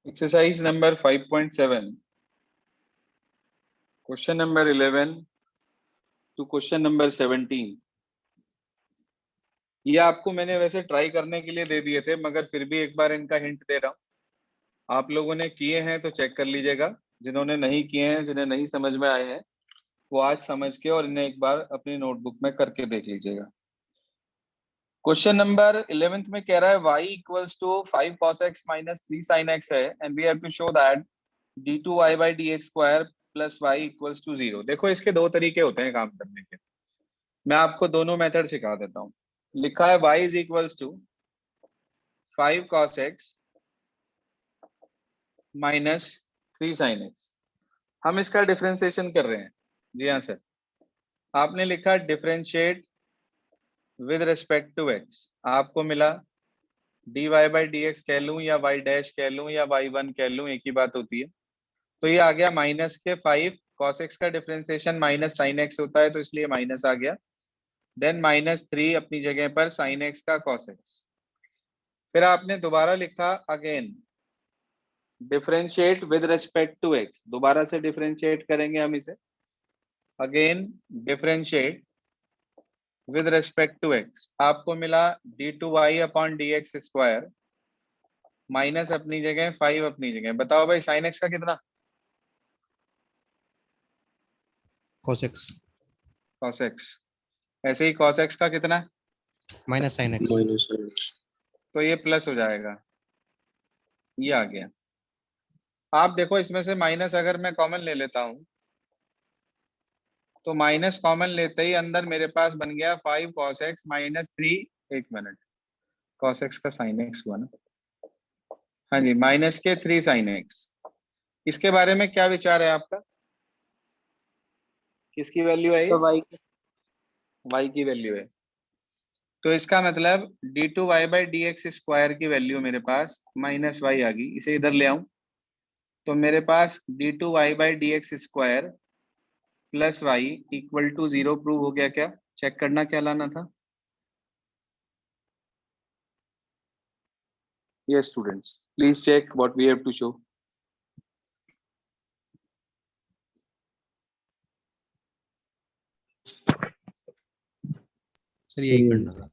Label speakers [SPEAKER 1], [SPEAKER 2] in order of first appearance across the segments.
[SPEAKER 1] Exercise number 5.7, question number 11 to question number 17. ये आपको मैंने वैसे ट्राई करने के लिए दे दिए थे, मगर फिर भी एक बार इनका हिंट दे रहा हूँ। आप लोगों ने किए हैं तो चेक कर लीजिएगा, जिन्होंने नहीं किए हैं, जिन्हें नहीं समझ में आए हैं, वो आज समझ के और इन्हें एक बार अपनी नोटबुक में करके देख लीजिएगा। क्वेश्चन नंबर 11 में कह रहा है y equals to 5 cos x minus 3 sin x है, and we have to show that d2y by dx square plus y equals to 0। देखो, इसके दो तरीके होते हैं काम करने के। मैं आपको दोनों मेथड सिखा देता हूँ। लिखा है y is equals to 5 cos x minus 3 sin x। हम इसका डिफरेंशिएशन कर रहे हैं। जी हाँ सर, आपने लिखा differentiate with respect to x। आपको मिला dy बाई डी एक्स कह लूँ या y डैश कह लूँ या y1 कह लूँ, एक ही बात होती है। तो ये आ गया माइनस के 5 cos x का डिफरेंशिएशन माइनस sin x होता है, तो इसलिए माइनस आ गया। देन माइनस 3 अपनी जगह पर sin x का cos x। फिर आपने दोबारा लिखा again differentiate with respect to x। दोबारा से डिफरेंशिएट करेंगे हम इसे। Again differentiate with respect to x। आपको मिला d2y upon dx square minus अपनी जगह 5 अपनी जगह। बताओ भाई sin x का कितना?
[SPEAKER 2] cos x
[SPEAKER 1] cos x। ऐसे ही cos x का कितना?
[SPEAKER 2] Minus sin x।
[SPEAKER 1] तो ये प्लस हो जाएगा, ये आ गया। आप देखो, इसमें से माइनस अगर मैं कॉमन ले लेता हूं तो माइनस कॉमन लेते ही अंदर मेरे पास बन गया 5 cos x माइनस 3। एक मिनट, cos x का sin x हुआ ना? हाँ जी, माइनस के 3 sin x। इसके बारे में क्या विचार है आपका? किसकी वैल्यू है ये? y की वैल्यू है। तो इसका मतलब d2y by D X square की वैल्यू मेरे पास माइनस y आ गई। इसे इधर ले आऊं तो मेरे पास d2y by D X square plus y equal to 0 prove हो गया। क्या चेक करना, क्या लाना था? Yes students, please check what we have to show.
[SPEAKER 2] Sir यही करना था।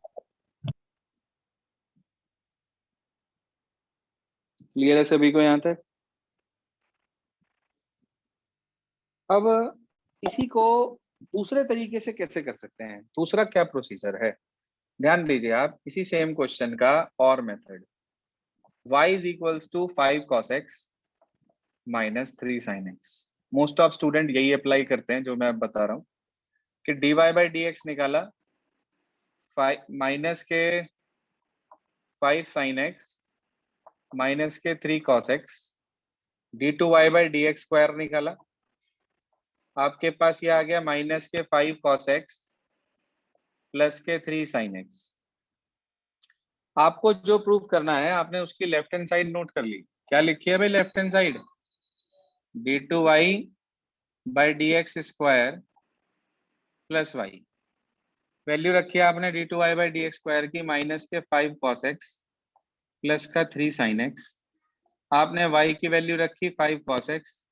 [SPEAKER 1] क्लियर है सभी को यहाँ तक? अब इसी को दूसरे तरीके से कैसे कर सकते हैं? दूसरा क्या प्रोसीजर है, ध्यान दीजिए आप। इसी सेम क्वेश्चन का और method, y is equals to 5 cos x minus 3 sin x। Most of student यही अप्लाई करते हैं जो मैं अब बता रहा हूँ कि dy बाई डी एक्स निकाला माइनस के 5 sin x माइनस के 3 cos x, d2y by D X square निकाला। आपके पास ये आ गया माइनस के 5 cos x प्लस के 3 sin x। आपको जो प्रूव करना है, आपने उसकी लेफ्ट हैंड साइड नोट कर ली। क्या लिखी है भाई left hand side? d2y by D X square plus y। Value रखी है आपने d2y by D X square की माइनस के 5 cos x प्लस का 3 sin x। आपने y की वैल्यू रखी 5 cos x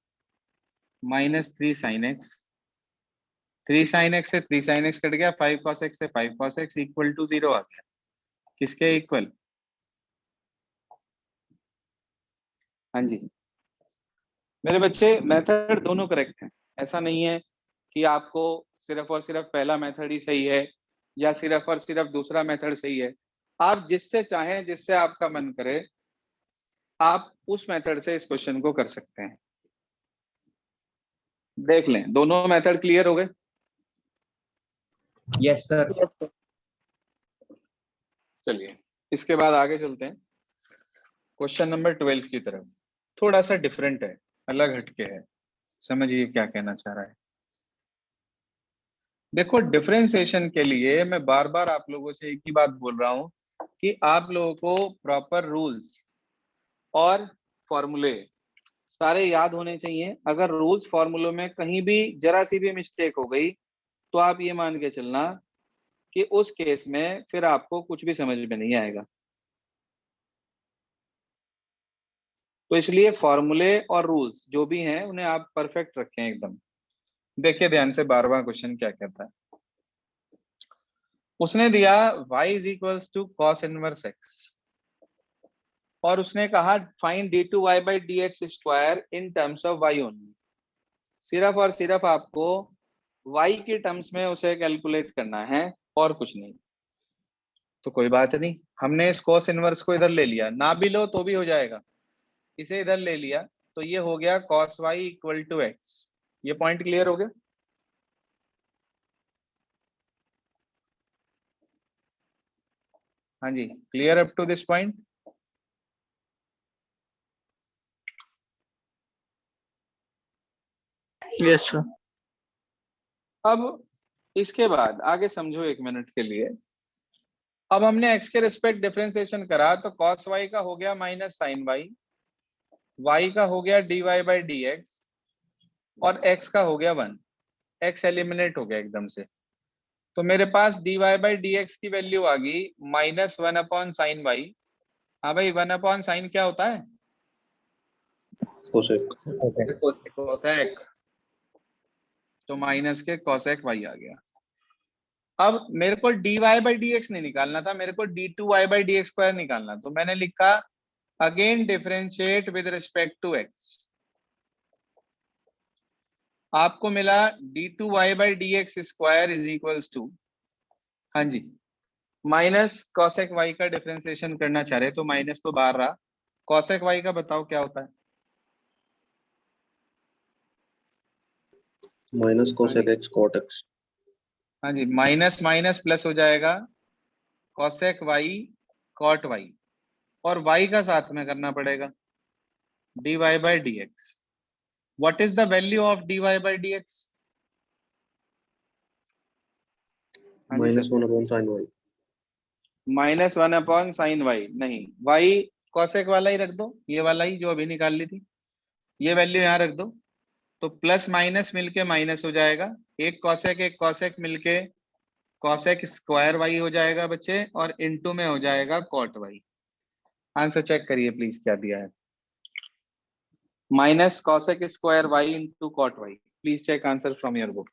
[SPEAKER 1] minus 3 sin x। 3 sin x से 3 sin x कट गया, 5 cos x से 5 cos x इक्वल टू 0 आ गया। किसके इक्वल? हाँ जी मेरे बच्चे, मेथड दोनों करेक्ट हैं। ऐसा नहीं है कि आपको सिर्फ और सिर्फ पहला मेथड ही सही है या सिर्फ और सिर्फ दूसरा मेथड सही है। आप जिससे चाहें, जिससे आपका मन करे, आप उस मेथड से इस क्वेश्चन को कर सकते हैं। देख लें, दोनों मेथड क्लियर हो गए?
[SPEAKER 2] Yes sir.
[SPEAKER 1] चलिए इसके बाद आगे चलते हैं क्वेश्चन नंबर 12 की तरफ। थोड़ा सा डिफरेंट है, अलग हटके है। समझिए क्या कहना चाह रहा है। देखो, डिफरेंशिएशन के लिए मैं बार बार आप लोगों से एक ही बात बोल रहा हूं कि आप लोगों को प्रॉपर रूल्स और फॉर्मूले सारे याद होने चाहिए। अगर रूल्स फॉर्मूलों में कहीं भी जरा सी भी मिस्टेक हो गई तो आप ये मान के चलना कि उस केस में फिर आपको कुछ भी समझ में नहीं आएगा। तो इसलिए फॉर्मूले और रूल्स जो भी हैं उन्हें आप परफेक्ट रखें एकदम। देखिए ध्यान से 12वां क्वेश्चन क्या कहता है। उसने दिया y is equals to cos inverse x और उसने कहा find d2y by dx square in terms of y only. सिर्फ और सिर्फ आपको y के टर्म्स में उसे कैलकुलेट करना है और कुछ नहीं। तो कोई बात नहीं, हमने इस cos इनवर्स को इधर ले लिया, ना भी लो तो भी हो जाएगा, इसे इधर ले लिया तो ये हो गया cos y equal to x। ये पॉइंट क्लियर हो गया? हाँ जी, clear up to this point?
[SPEAKER 3] Yes sir.
[SPEAKER 1] अब इसके बाद आगे समझो 1 मिनट के लिए। अब हमने x के रिस्पेक्ट डिफरेंशिएशन करा तो cos y का हो गया माइनस साइन y का हो गया dy बाई डी एक्स और x का हो गया 1। x एलिमिनेट हो गया एकदम से, तो मेरे पास dy बाई डी एक्स की वैल्यू आ गई माइनस 1 अपॉन साइन y। हाँ भाई, 1 अपॉन साइन क्या होता है? कोसेक। तो माइनस के कोसेक y आ गया। अब मेरे को dy बाई डी एक्स नहीं निकालना था, मेरे को d2y by D X square निकालना, तो मैंने लिखा again differentiate with respect to x। आपको मिला d2y by D X square is equals to, हाँ जी, माइनस कॉसेक y का डिफरेंशिएशन करना चाह रहे तो माइनस तो बाहर रहा, कॉसेक y का बताओ क्या होता है?
[SPEAKER 4] Minus cosec X cot X.
[SPEAKER 1] हाँ जी, माइनस माइनस प्लस हो जाएगा कॉसेक y कॉट y, और y का साथ में करना पड़ेगा dy by D X. What is the value of dy by D X?
[SPEAKER 4] Minus 1 upon sine Y.
[SPEAKER 1] Minus 1 upon sine Y नहीं, y कॉसेक वाला ही रख दो, ये वाला ही जो अभी निकाल ली थी, ये वैल्यू यहाँ रख दो, तो प्लस माइनस मिलके माइनस हो जाएगा, एक कॉसेक मिलके कॉसेक स्क्वायर वाई हो जाएगा बच्चे, और इनटू में हो जाएगा कॉट वाई। आंसर चेक करिए प्लीज क्या दिया है। Minus cosec square Y into cot Y. Please check answer from your book.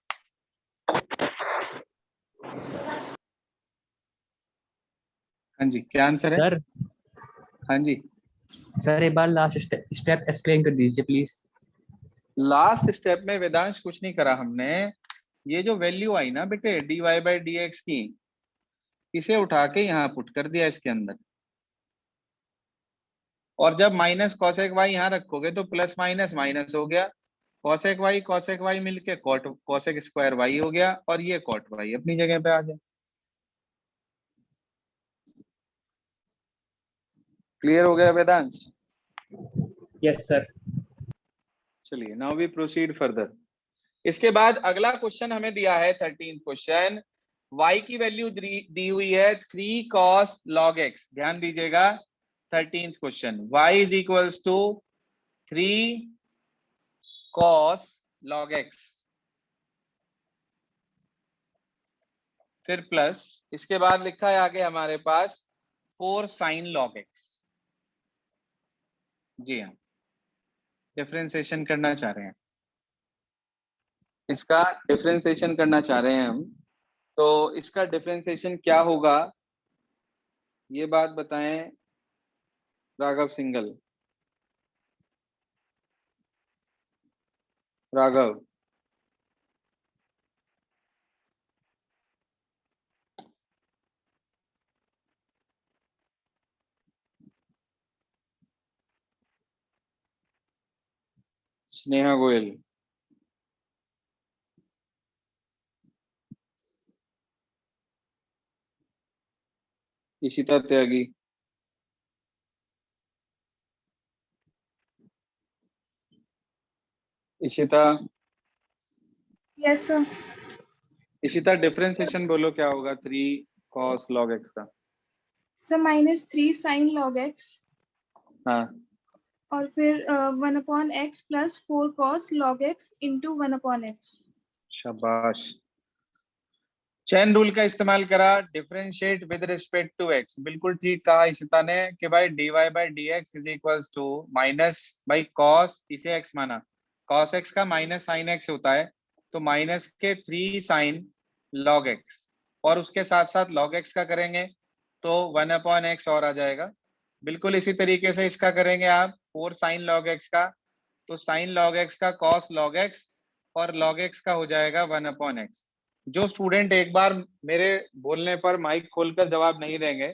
[SPEAKER 1] हाँ जी, क्या आंसर है?
[SPEAKER 3] सर
[SPEAKER 1] हाँ जी,
[SPEAKER 3] सर एक बार लास्ट स्टेप एक्सप्लेन कर दीजिए प्लीज।
[SPEAKER 1] लास्ट स्टेप में वेदांश कुछ नहीं करा हमने, ये जो वैल्यू आई ना बेटे dy बाई डी एक्स की, इसे उठा के यहाँ पुट कर दिया इसके अंदर, और जब माइनस कॉसेक वाई यहाँ रखोगे तो प्लस माइनस माइनस हो गया, कॉसेक वाई मिलके कॉसेक स्क्वायर वाई हो गया, और ये कॉट वाई अपनी जगह पे आ गया। क्लियर हो गया वेदांश?
[SPEAKER 3] Yes sir.
[SPEAKER 1] चलिए नाउ वी प्रोसीड फर्दर। इसके बाद अगला क्वेश्चन हमें दिया है 13th क्वेश्चन। y की वैल्यू दी हुई है 3 cos log x। ध्यान दीजिएगा 13th question, y is equals to 3 cos log x, फिर प्लस, इसके बाद लिखा है आगे हमारे पास 4 sin log x। जी हाँ, डिफरेंशिएशन करना चाह रहे हैं, इसका डिफरेंशिएशन करना चाह रहे हैं हम, तो इसका डिफरेंशिएशन क्या होगा ये बात बताएं Raghav Singhal. Raghav, Sneha Goyal, Ishita Tyagi, Ishita,
[SPEAKER 5] yes sir.
[SPEAKER 1] Ishita differentiation बोलो क्या होगा 3 cos log x का?
[SPEAKER 5] सर -3 sin log x
[SPEAKER 1] हाँ,
[SPEAKER 5] और फिर 1 upon x plus 4 cos log x into 1 upon x।
[SPEAKER 1] शाबाश। चेन रूल का इस्तेमाल करा, differentiate with respect to X. बिल्कुल ठीक कहा इशिता ने कि भाई dy by D X is equals to minus by cos, इसे x माना, कॉस x का माइनस साइन x होता है, तो माइनस के 3 साइन लॉग x, और उसके साथ साथ लॉग x का करेंगे तो 1/x और आ जाएगा। बिल्कुल इसी तरीके से इसका करेंगे आप 4 साइन लॉग x का, तो साइन लॉग x का कॉस लॉग x, और लॉग x का हो जाएगा 1/x। जो स्टूडेंट एक बार मेरे बोलने पर माइक खोलकर जवाब नहीं देंगे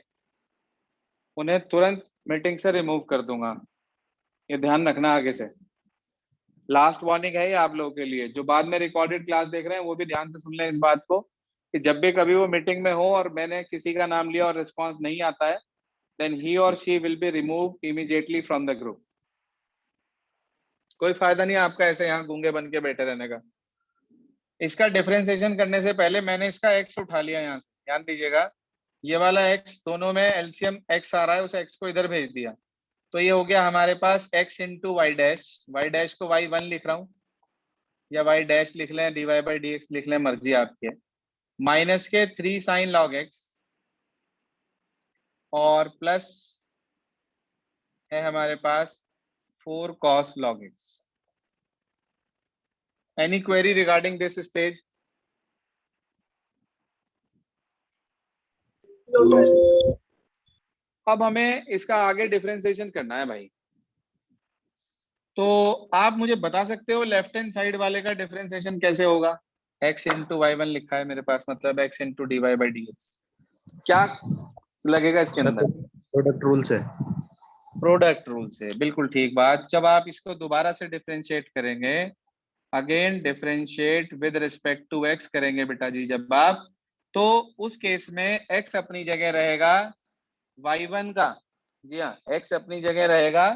[SPEAKER 1] उन्हें तुरंत मीटिंग से रिमूव कर दूंगा, ये ध्यान रखना आगे से। लास्ट वार्निंग है ये आप लोगों के लिए। जो बाद में रिकॉर्डेड क्लास देख रहे हैं वो भी ध्यान से सुन लें इस बात को कि जब भी कभी वो मीटिंग में हो और मैंने किसी का नाम लिया और रिस्पॉन्स नहीं आता है, देन ही और she will be remove immediately from the group. कोई फायदा नहीं आपका ऐसे यहाँ गूंगे बन के बैठे रहने का। इसका डिफरेंशिएशन करने से पहले मैंने इसका x उठा लिया, यहाँ से ध्यान दीजिएगा, ये वाला x दोनों में एलसीएम x आ रहा है, उस x को इधर भेज दिया, तो ये हो गया हमारे पास x into Y dash, Y dash को y1 लिख रहा हूँ या y डैश लिख लें, dy बाई डी एक्स लिख लें, मर्जी आपकी है, माइनस के 3 साइन लॉग x और प्लस है हमारे पास 4 cos log x। Any query regarding this stage?
[SPEAKER 5] No, sir.
[SPEAKER 1] अब हमें इसका आगे डिफरेंशिएशन करना है भाई, तो आप मुझे बता सकते हो लेफ्ट हैंड साइड वाले का डिफरेंशिएशन कैसे होगा? x इंटू वाई वन लिखा है मेरे पास, मतलब x into D Y by D X, क्या लगेगा इसके अंदर?
[SPEAKER 4] प्रोडक्ट रूल से।
[SPEAKER 1] प्रोडक्ट रूल से, बिल्कुल ठीक बात। जब आप इसको दोबारा से डिफरेंशिएट करेंगे, again differentiate with respect to x करेंगे बेटा जी जब आप, तो उस केस में x अपनी जगह रहेगा y1 का, जी हाँ x अपनी जगह रहेगा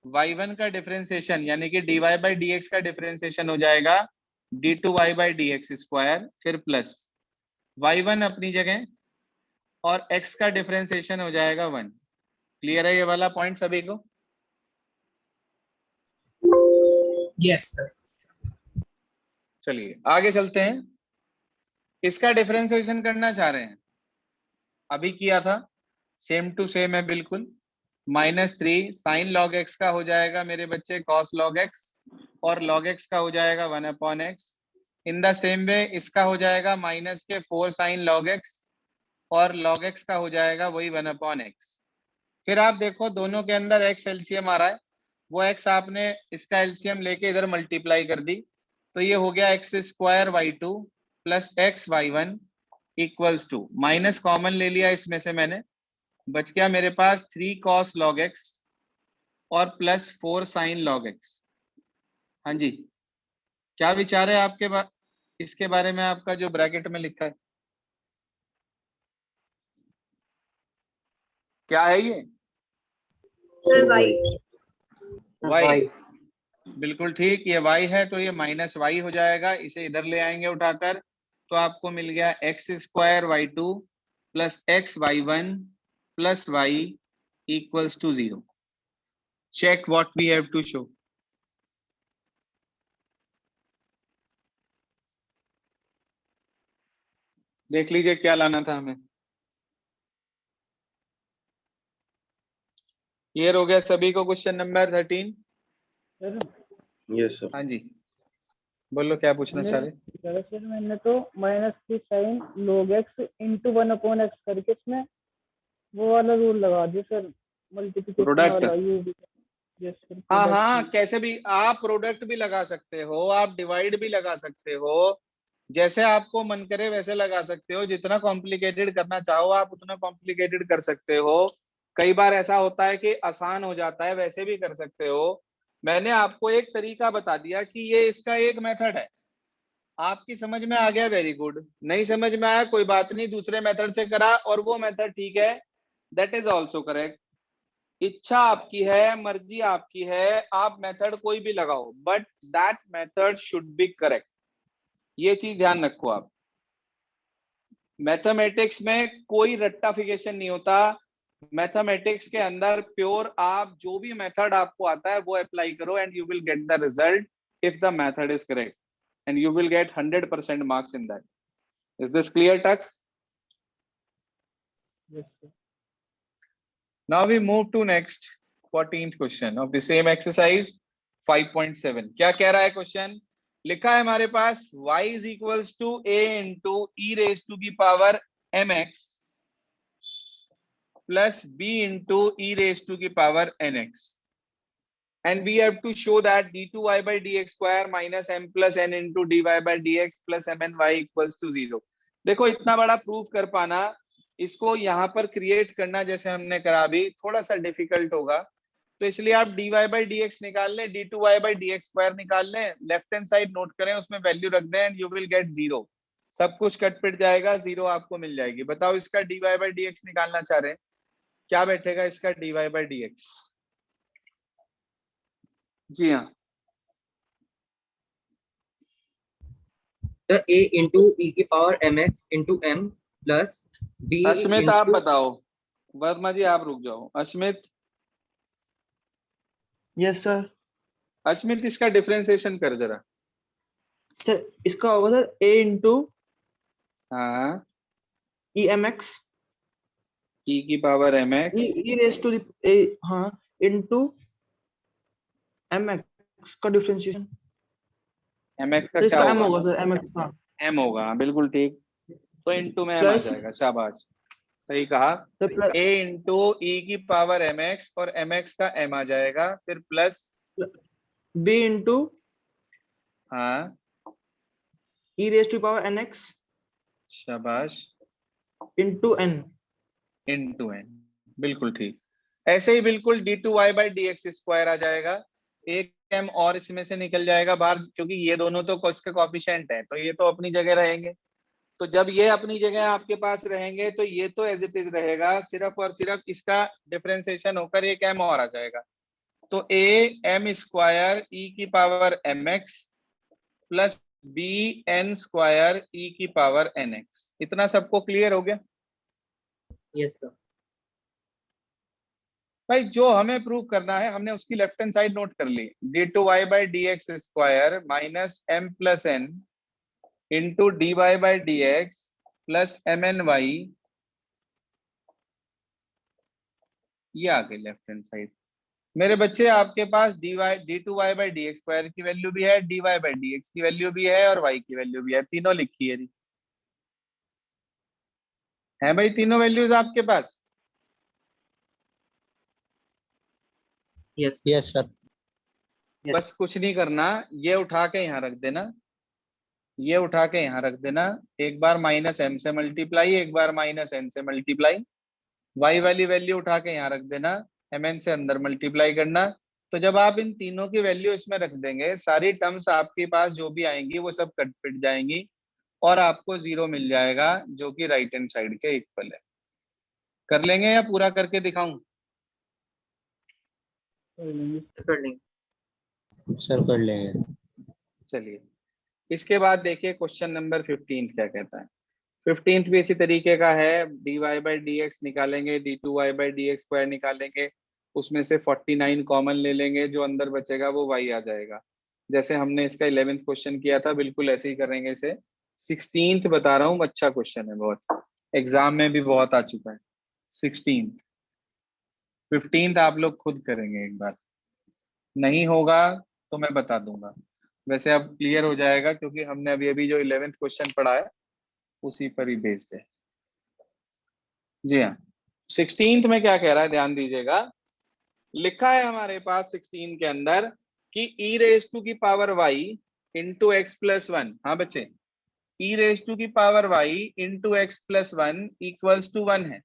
[SPEAKER 1] y1 का डिफरेंशिएशन, यानी कि dy बाई डी एक्स का डिफरेंशिएशन हो जाएगा d2y by D X square, फिर प्लस y1 अपनी जगह और x का डिफरेंशिएशन हो जाएगा 1। क्लियर है ये वाला पॉइंट सभी को?
[SPEAKER 3] Yes, sir.
[SPEAKER 1] चलिए आगे चलते हैं। इसका डिफरेंशिएशन करना चाह रहे हैं, अभी किया था, सेम टू सेम है बिल्कुल। -3 साइन लॉग x का हो जाएगा मेरे बच्चे cos log x, और log x का हो जाएगा 1/x। In the same way इसका हो जाएगा माइनस के 4 साइन log x, और log x का हो जाएगा वही 1/x। फिर आप देखो दोनों के अंदर x एलसीएम आ रहा है, वो x आपने इसका एलसीएम लेके इधर मल्टीप्लाई कर दी, तो ये हो गया x square y2 plus x y1 equals to, minus common ले लिया इसमें से मैंने, बच गया मेरे पास 3 cos log x और प्लस 4 साइन log x। हाँ जी, क्या विचार है आपके इसके बारे में, आपका जो ब्रैकेट में लिखा है क्या है ये?
[SPEAKER 5] Sir, y.
[SPEAKER 1] y, बिल्कुल ठीक, ये y है तो ये माइनस y हो जाएगा, इसे इधर ले आएंगे उठाकर, तो आपको मिल गया x square y2 plus x y1 plus y equals to 0। Check what we have to show. देख लीजिए क्या लाना था हमें। क्लियर हो गया सभी को क्वेश्चन नंबर 13?
[SPEAKER 4] Yes sir.
[SPEAKER 1] हाँ जी बोलो क्या पूछना चाह रहे?
[SPEAKER 6] सर मैंने तो -3 sign log x into 1/x करके इसमें वो वाला रूल लगा दिया सर, मल्टीप्लिकेशन
[SPEAKER 1] प्रोडक्ट।
[SPEAKER 6] वाला यू भी। Yes sir.
[SPEAKER 1] हाँ हाँ, कैसे भी आप प्रोडक्ट भी लगा सकते हो, आप डिवाइड भी लगा सकते हो, जैसे आपको मन करे वैसे लगा सकते हो, जितना कॉम्प्लिकेटेड करना चाहो आप उतना कॉम्प्लिकेटेड कर सकते हो। कई बार ऐसा होता है कि आसान हो जाता है, वैसे भी कर सकते हो। मैंने आपको एक तरीका बता दिया कि ये इसका एक मेथड है, आपकी समझ में आ गया, वेरी गुड। नहीं समझ में आया कोई बात नहीं, दूसरे मेथड से करा और वो मेथड ठीक है, दैट इज ऑल्सो करेक्ट। इच्छा आपकी है, मर्जी आपकी है, आप मेथड कोई भी लगाओ, but that method should be correct, ये चीज ध्यान रखो आप। मैथमेटिक्स में कोई रट्टाफिकेशन नहीं होता, मैथमेटिक्स के अंदर प्योर आप जो भी मेथड आपको आता है वो अप्लाई करो and you will get the result if the method is correct, and you will get 100% marks in that. Is this clear, Tux?
[SPEAKER 6] Yes, sir.
[SPEAKER 1] Now we move to next 14th question of the same exercise 5.7. क्या कह रहा है question? लिखा है हमारे पास y is equals to a into e raised to the power mx plus b into e raised to the power nx, and we have to show that d2y by dx square minus m plus n into dy by dx plus mny equals to 0. देखो इतना बड़ा proof कर पाना, इसको यहाँ पर create करना जैसे हमने करा अभी थोड़ा सा डिफिकल्ट होगा, तो इसलिए आप dy by dx निकाल लें, d2y by dx स्क्वायर निकाल लें, लेफ्ट हैंड साइड नोट करें, उसमें वैल्यू रख दें एंड यू विल गेट 0. सब कुछ कट पिट जाएगा, 0 आपको मिल जाएगी. बताओ इसका dy by dx निकालना चाह रहे हैं, क्या बैठेगा इसका dy by dx? जी हाँ
[SPEAKER 7] सर a into e की power mx into m plus b
[SPEAKER 1] Ashmit आप
[SPEAKER 7] into
[SPEAKER 1] बताओ. वर्मा जी आप रुक जाओ. Ashmit,
[SPEAKER 8] yes sir.
[SPEAKER 1] अश्मित इसका डिफरेंशिएशन कर जरा.
[SPEAKER 8] सर इसका होगा सर a इंटू
[SPEAKER 1] हाँ,
[SPEAKER 8] ई एम एक्स
[SPEAKER 1] e की power mx
[SPEAKER 8] E raise to हाँ इंटू एम एक्स का डिफरेंशिएशन.
[SPEAKER 1] mx का
[SPEAKER 8] तो
[SPEAKER 1] क्या
[SPEAKER 8] इसका m
[SPEAKER 1] होगा?
[SPEAKER 8] होगा सर एम एक्स का.
[SPEAKER 1] m होगा, बिल्कुल ठीक. तो इनटू में m आ
[SPEAKER 8] प्लस
[SPEAKER 1] जाएगा. शाबाश, सही कहा.
[SPEAKER 8] तो प्लस
[SPEAKER 1] a इंटू e की पावर mx और mx का m आ जाएगा, फिर प्लस
[SPEAKER 8] b इंटू
[SPEAKER 1] हाँ
[SPEAKER 8] E raise to power N X
[SPEAKER 1] शाबाश
[SPEAKER 8] इंटू एन.
[SPEAKER 1] इनटू n, बिल्कुल ठीक. ऐसे ही बिल्कुल d2y by dx स्क्वायर आ जाएगा. एक m और इसमें से निकल जाएगा बाहर, क्योंकि ये दोनों तो इसके कोएफिशिएंट हैं, तो ये तो अपनी जगह रहेंगे. तो जब ये अपनी जगह आपके पास रहेंगे तो ये तो एज इट इज रहेगा, सिर्फ और सिर्फ इसका डिफरेंशिएशन होकर एक m और आ जाएगा. तो a m स्क्वायर e की power mx plus b n square e की पावर nx. इतना सबको क्लियर हो गया?
[SPEAKER 7] Yes sir.
[SPEAKER 1] भाई जो हमें प्रूव करना है हमने उसकी लेफ्ट हैंड साइड नोट कर ली. d2y by dx square minus m plus n into dy by dx plus mny, ये आ गई लेफ्ट हैंड साइड. मेरे बच्चे आपके पास d2y by dx स्क्वायर की वैल्यू भी है, dy by dx की वैल्यू भी है और y की वैल्यू भी है. तीनों लिखी है भाई, तीनों वैल्यूज आपके पास.
[SPEAKER 7] Yes
[SPEAKER 2] yes sir.
[SPEAKER 1] बस कुछ नहीं करना, ये उठा के यहाँ रख देना, ये उठा के यहाँ रख देना. एक बार माइनस m से मल्टीप्लाई, एक बार माइनस n से मल्टीप्लाई. y वाली वैल्यू उठा के यहाँ रख देना, mn से अंदर मल्टीप्लाई करना. तो जब आप इन तीनों की वैल्यू इसमें रख देंगे, सारी टर्म्स आपके पास जो भी आएंगी वो सब कट पिट जाएंगी और आपको 0 मिल जाएगा, जो कि राइट हैंड साइड के इक्वल है. कर लेंगे या पूरा करके दिखाऊं?
[SPEAKER 7] कर लेंगे.
[SPEAKER 2] सर कर लेंगे.
[SPEAKER 1] चलिए, इसके बाद देखिए क्वेश्चन नंबर 15 क्या कहता है. 15 भी इसी तरीके का है. dy by dx निकालेंगे, d2y by dx स्क्वायर निकालेंगे, उसमें से 49 कॉमन ले लेंगे, जो अंदर बचेगा वो y आ जाएगा. जैसे हमने इसका 11th क्वेश्चन किया था, बिल्कुल ऐसे ही करेंगे इसे. 16th बता रहा हूँ, अच्छा क्वेश्चन है, बहुत एग्जाम में भी बहुत आ चुका है. 16th 15th आप लोग खुद करेंगे, एक बार नहीं होगा तो मैं बता दूंगा. वैसे अब क्लियर हो जाएगा, क्योंकि हमने अभी अभी जो 11th क्वेश्चन पढ़ा है उसी पर ही बेस्ड है. जी हाँ, 16th में क्या कह रहा है ध्यान दीजिएगा. लिखा है हमारे पास 16 के अंदर कि e रेज टू की power y into X plus 1. हाँ बच्चे, e रेज टू की power y into X plus 1 equals to 1 है,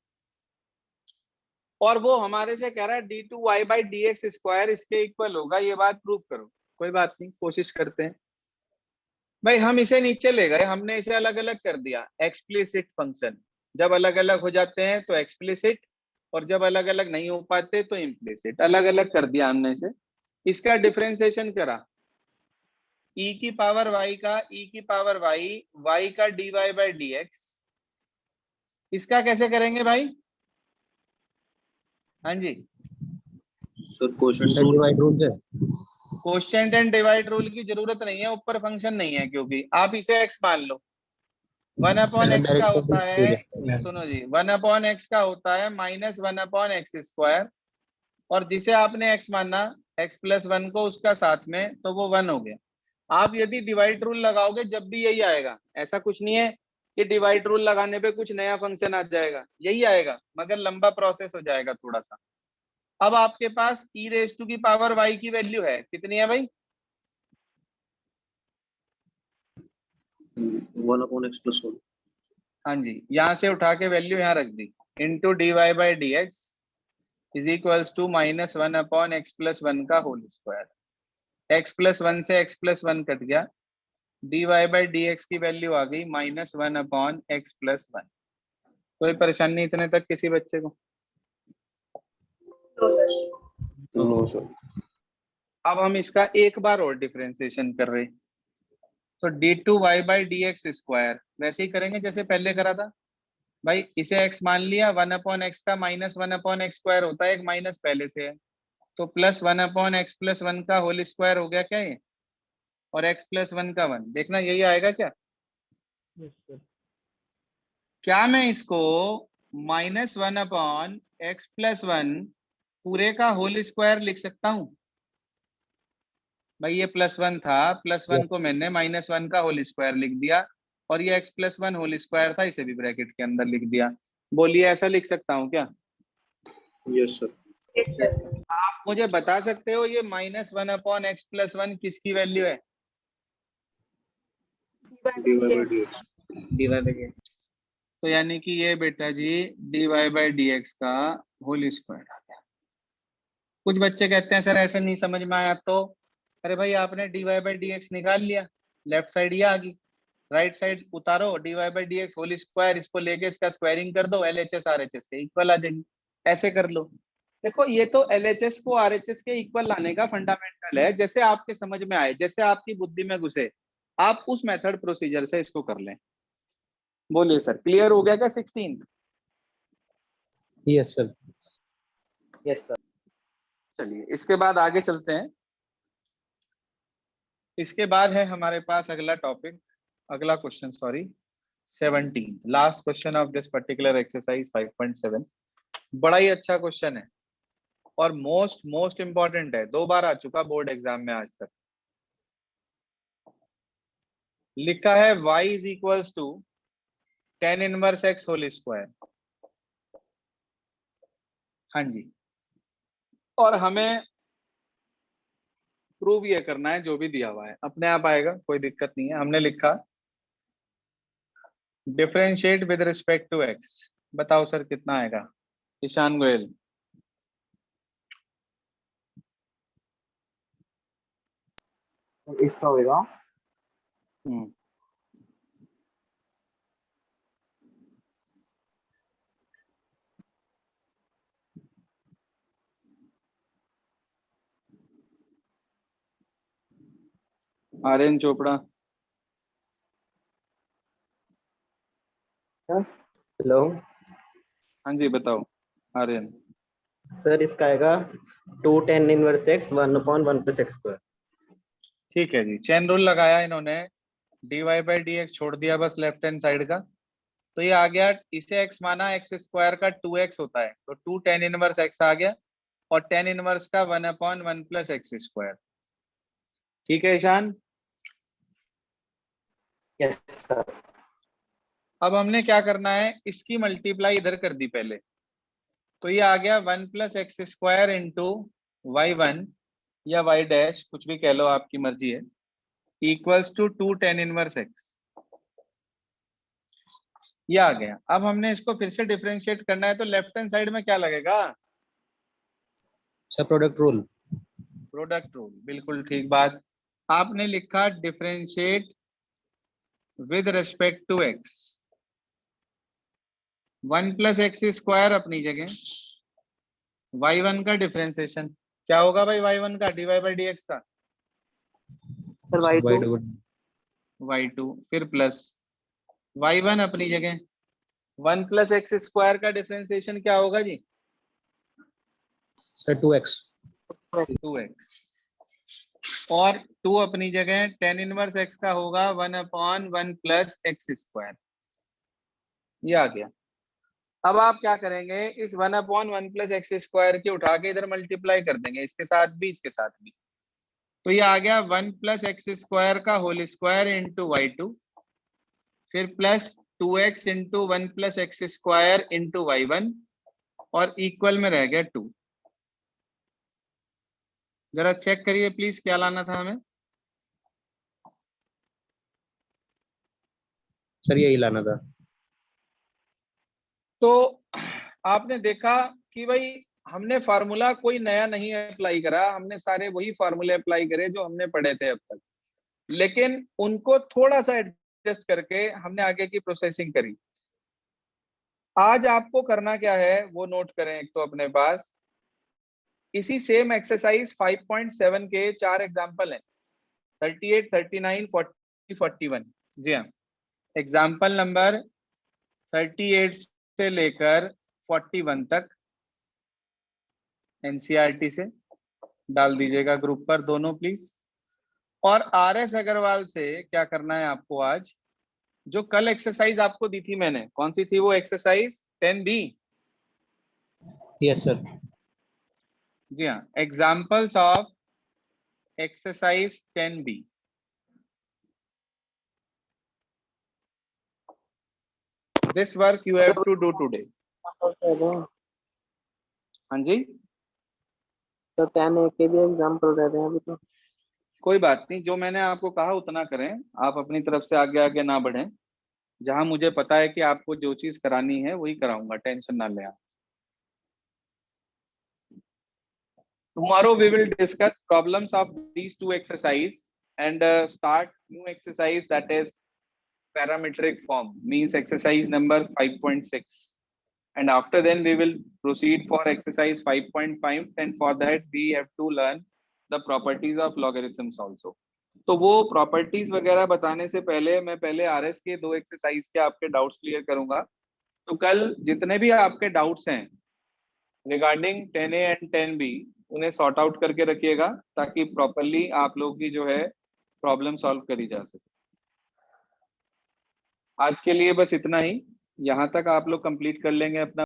[SPEAKER 1] और वो हमारे से कह रहा है d2y by dx स्क्वायर इसके इक्वल होगा. ये बात प्रूव करो. कोई बात नहीं, कोशिश करते हैं. भाई हम इसे नीचे ले गए, हमने इसे अलग अलग कर दिया. एक्सप्लिसिट फंक्शन जब अलग अलग हो जाते हैं तो एक्सप्लिसिट, और जब अलग अलग नहीं हो पाते तो इम्प्लिसिट. अलग अलग कर दिया हमने इसे. इसका डिफरेंशिएशन करा, e की पावर y का e की पावर y का dy by dx. इसका कैसे करेंगे भाई? हाँ जी
[SPEAKER 4] सर क्वेश्चन
[SPEAKER 2] डिवाइड रूल से.
[SPEAKER 1] क्वोशिएंट एंड डिवाइड रूल की जरूरत नहीं है, ऊपर फंक्शन नहीं है, क्योंकि आप इसे x मान लो. 1 अपॉन एक्स का होता है,
[SPEAKER 2] है
[SPEAKER 1] सुनो जी, 1 अपॉन एक्स का होता है माइनस 1 अपॉन एक्स स्क्वायर, और जिसे आपने x माना x प्लस 1 को उसका साथ में, तो वो 1 हो गया। आप यदि डिवाइड रूल लगाओगे जब भी यही आएगा, ऐसा कुछ नहीं है कि डिवाइड रूल लगाने पे कुछ नया फंक्शन आ जाएगा, यही आएगा, मगर लंबा प्रोसेस हो जाएगा थोड़ा सा। अब आपके पास e रेज टू की पावर y की वैल्यू है, कितनी है भाई?
[SPEAKER 4] 1 upon x plus 1.
[SPEAKER 1] हाँ जी, यहाँ से उठा के वैल्यू यहाँ रख दी, into D Y by D X is equals to minus 1 upon X plus 1 का होल स्क्वायर। एक्स प्लस 1 से एक्स प्लस 1 कट गया, D Y by D X की वैल्यू आ गई माइनस 1 अपॉन एक्स प्लस 1। कोई परेशानी इतने तक किसी बच्चे को?
[SPEAKER 5] No, sir.
[SPEAKER 4] No, sir.
[SPEAKER 1] अब हम इसका एक बार और डिफरेंशिएशन कर रहे हैं, तो D two Y by D X square वैसे ही करेंगे जैसे पहले करा था भाई। इसे x मान लिया, 1 अपॉन एक्स का माइनस 1 अपॉन एक्स स्क्वायर होता है, एक माइनस पहले से है, तो प्लस 1 अपॉन एक्स प्लस 1 का होल स्क्वायर हो गया क्या ये, और x प्लस 1 का 1, देखना यही आएगा क्या?
[SPEAKER 6] Yes sir.
[SPEAKER 1] क्या मैं इसको माइनस 1 अपॉन एक्स प्लस 1 पूरे का होल स्क्वायर लिख सकता हूं? भाई ये प्लस 1 था, प्लस 1 को मैंने माइनस 1 का होल स्क्वायर लिख दिया, और ये x प्लस 1 होल स्क्वायर था, इसे भी ब्रैकेट के अंदर लिख दिया। बोलिए ऐसा लिख सकता हूँ क्या?
[SPEAKER 4] Yes, sir.
[SPEAKER 5] Yes, sir.
[SPEAKER 1] आप मुझे बता सकते हो ये माइनस 1 अपॉन एक्स प्लस 1 किसकी वैल्यू है?
[SPEAKER 4] dy by dx.
[SPEAKER 2] dy by dx।
[SPEAKER 1] तो यानी कि ये बेटा जी D Y by D X का होल स्क्वायर आ गया। कुछ बच्चे कहते हैं सर ऐसे नहीं समझ में आया, तो अरे भाई आपने D Y by D X निकाल लिया, लेफ्ट साइड ये आ गई, राइट साइड उतारो D Y by D X whole square, इसको लेके इसका स्क्वायरिंग कर दो, LHS RHS के इक्वल आ जाएगी, ऐसे कर लो। देखो ये तो LHS को RHS के इक्वल लाने का फंडामेंटल है, जैसे आपके समझ में आए, जैसे आपकी बुद्धि में घुसे, आप उस मेथड प्रोसीजर से इसको कर लें। बोलिए सर, क्लियर हो गया क्या 16?
[SPEAKER 2] Yes sir.
[SPEAKER 3] Yes sir.
[SPEAKER 1] चलिए इसके बाद आगे चलते हैं। इसके बाद है हमारे पास अगला टॉपिक, अगला question, sorry 17, last question of this particular exercise 5.7। बड़ा ही अच्छा क्वेश्चन है और मोस्ट इंपॉर्टेंट है, 2 बार आ चुका बोर्ड एग्जाम में आज तक। लिखा है y is equals to tan inverse x whole square. हाँ जी, और हमें प्रूव ये करना है, जो भी दिया हुआ है अपने आप आएगा, कोई दिक्कत नहीं है। हमने लिखा differentiate with respect to x, बताओ सर कितना आएगा? ईशान गोयल।
[SPEAKER 8] इसका होगा
[SPEAKER 1] आर्यन चोपड़ा।
[SPEAKER 2] हेलो
[SPEAKER 1] हाँ जी बताओ आर्यन।
[SPEAKER 2] सर, इसका आएगा 2 tan inverse x 1 upon 1 plus x square.
[SPEAKER 1] ठीक है जी, चेन रूल लगाया इन्होंने, D Y by D X छोड़ दिया बस लेफ्ट हैंड साइड का, तो ये आ गया, इसे x माना, x स्क्वायर का 2x होता है, तो 2 tan इनवर्स x आ गया, और tan इनवर्स का 1 अपॉन 1 प्लस एक्स स्क्वायर। ठीक है ईशान?
[SPEAKER 2] Yes sir.
[SPEAKER 1] अब हमने क्या करना है, इसकी मल्टीप्लाई इधर कर दी पहले, तो ये आ गया 1 plus X square into y1 या y डैश, कुछ भी कह लो, आपकी मर्जी है, equals to 2 tan inverse x। ये आ गया। अब हमने इसको फिर से डिफरेंशिएट करना है, तो लेफ्ट हैंड साइड में क्या लगेगा?
[SPEAKER 2] Sir product rule.
[SPEAKER 1] Product rule, बिल्कुल ठीक बात। आपने लिखा differentiate with respect to x, 1 plus X square अपनी जगह, y1 का डिफरेंशिएशन क्या होगा भाई? y1 का D Y by D X का
[SPEAKER 8] सर
[SPEAKER 1] y2, फिर प्लस y1 अपनी जगह, 1 प्लस एक्स स्क्वायर का डिफरेंशिएशन क्या होगा जी?
[SPEAKER 2] Sir 2x।
[SPEAKER 1] 2x, और 2 अपनी जगह, tan इनवर्स x का होगा 1 अपॉन 1 प्लस एक्स स्क्वायर। ये आ गया। अब आप क्या करेंगे, इस 1/1 प्लस एक्स स्क्वायर के उठा के इधर मल्टीप्लाई कर देंगे, इसके साथ भी इसके साथ भी। तो ये आ गया 1 प्लस एक्स स्क्वायर का होल स्क्वायर इंटू y2, फिर plus 2x into 1 plus X square into y1, और इक्वल में रह गया 2। जरा चेक करिए प्लीज, क्या लाना था हमें?
[SPEAKER 2] सर यही लाना था।
[SPEAKER 1] तो आपने देखा कि भाई हमने फार्मूला कोई नया नहीं अप्लाई करा, हमने सारे वही फार्मूले अप्लाई करे जो हमने पढ़े थे अब तक, लेकिन उनको थोड़ा सा एडजस्ट करके हमने आगे की प्रोसेसिंग करी। आज आपको करना क्या है वो नोट करें। एक तो अपने पास इसी सेम एक्सरसाइज 5.7 के 4 एग्जाम्पल हैं, 38, 39, 40, 41। जी हाँ, एग्जाम्पल नंबर 38 से लेकर 41 तक एनसीईआरटी से डाल दीजिएगा ग्रुप पर दोनों प्लीज। और आरएस अग्रवाल से क्या करना है आपको आज, जो कल एक्सरसाइज आपको दी थी मैंने, कौन सी थी वो एक्सरसाइज? 10B।
[SPEAKER 2] Yes sir.
[SPEAKER 1] जी हाँ, examples of exercise 10B। This work you have to do today. हाँ जी,
[SPEAKER 6] तो 10A के भी एग्जाम्पल दे दें अभी तो।
[SPEAKER 1] कोई बात नहीं, जो मैंने आपको कहा उतना करें, आप अपनी तरफ से आगे आगे ना बढ़ें। जहां मुझे पता है कि आपको जो चीज करानी है वही कराऊंगा, टेंशन ना लें आप। Tomorrow we will discuss problems of these two exercise and start new exercise, that is parametric form, means exercise number 5.6, and after then we will proceed for exercise 5.5, and for that we have to learn the properties of logarithms also. तो वो properties वगैरह बताने से पहले मैं पहले RS के 2 exercise के आपके डाउट्स क्लियर करूंगा। तो कल जितने भी आपके डाउट्स हैं रिगार्डिंग 10A एंड 10B उन्हें सॉर्ट आउट करके रखिएगा, ताकि प्रॉपरली आप लोगों की जो है प्रॉब्लम सॉल्व करी जा सके। आज के लिए बस इतना ही, यहाँ तक आप लोग कंप्लीट कर लेंगे अपना